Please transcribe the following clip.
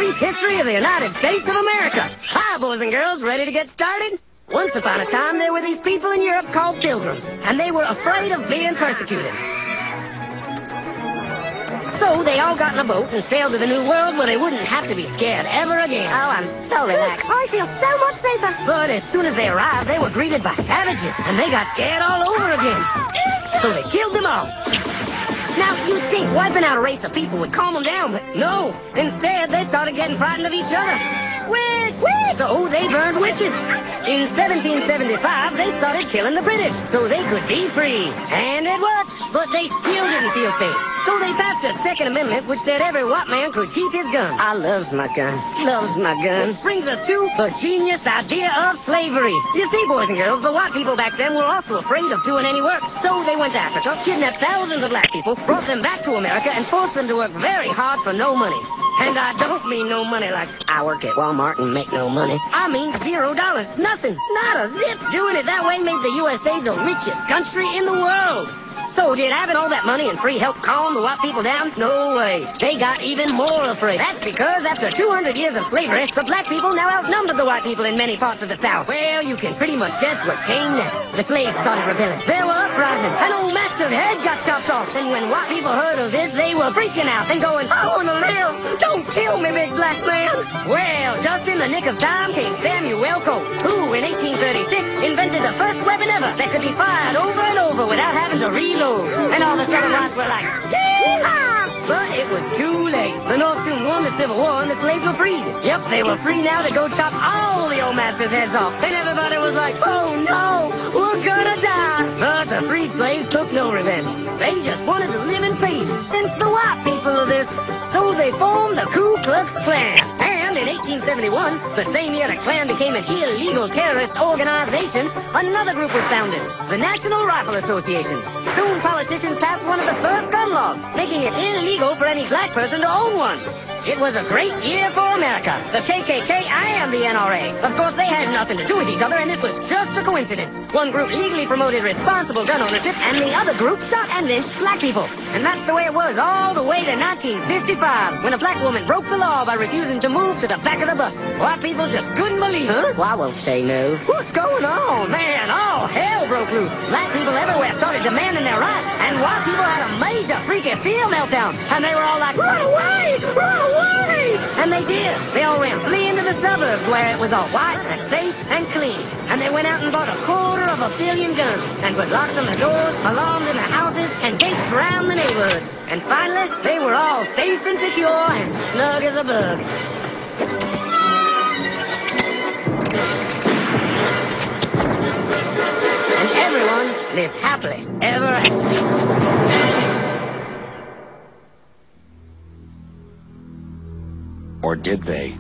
brief history of the United States of America. Hi, boys and girls, ready to get started? Once upon a time, there were these people in Europe called pilgrims, and they were afraid of being persecuted. So they all got in a boat and sailed to the New World where they wouldn't have to be scared ever again. Oh, I'm so relaxed. I feel so much safer. But as soon as they arrived, they were greeted by savages, and they got scared all over again. So they killed them all. Now, you'd think wiping out a race of people would calm them down, but no. Instead, they started getting frightened of each other. Witch! So they burned witches. In 1775, they started killing the British so they could be free. And it worked, but they still didn't feel safe. So they passed a Second Amendment which said every white man could keep his gun. I loves my gun. Loves my gun. Which brings us to the genius idea of slavery. You see, boys and girls, the white people back then were also afraid of doing any work. So they went to Africa, kidnapped thousands of black people, brought them back to America, and forced them to work very hard for no money. And I don't mean no money like I work at Walmart and make no money. I mean $0. Nothing. Not a zip. Doing it that way made the USA the richest country in the world. So did having all that money and free help calm the white people down? No way. They got even more afraid. That's because after 200 years of slavery, the black people now outnumbered the white people in many parts of the South. Well, you can pretty much guess what came next. The slaves started rebelling. There were uprisings. An old master's head got chopped off. And when white people heard of this, they were freaking out and going, I want to live. Don't kill me, big black man. Well, just in the nick of time came Samuel Colt, who in 1836 invented the first weapon ever that could be fired over and over without having to reload. And all the southern whites were like, yeehaw! But it was too late. The North soon won the Civil War and the slaves were freed. Yep, they were free now to go chop all the old masters' heads off. And everybody was like, oh no, we're gonna die. But the freed slaves took no revenge. They just wanted to live in peace. Hence the white people of this. So they formed the Ku Klux Klan. And in 1871, the same year the Klan became an illegal terrorist organization, another group was founded, the National Rifle Association. Soon politicians passed one of the first gun laws, making it illegal for any black person to own one. It was a great year for America, the KKK and the NRA. Of course, they had nothing to do with each other, and this was just a coincidence. One group legally promoted responsible gun ownership, and the other group shot and lynched black people. And that's the way it was all the way to 1955, when a black woman broke the law by refusing to move to the back of the bus. White people just couldn't believe it. Well, I won't say no. What's going on? Man, all hell broke loose. Black people everywhere started demanding their rights, and white people had a major freaky fear meltdown. And they were all like, run away! Run away! And they did. They all ran fleeing to the suburbs where it was all white and safe and clean. And they went out and bought 250 million guns and put locks on the doors, alarms in the houses, and gates around the neighborhoods. And finally, they were all safe and secure and snug as a bug. And everyone lived happily ever after. Or did they?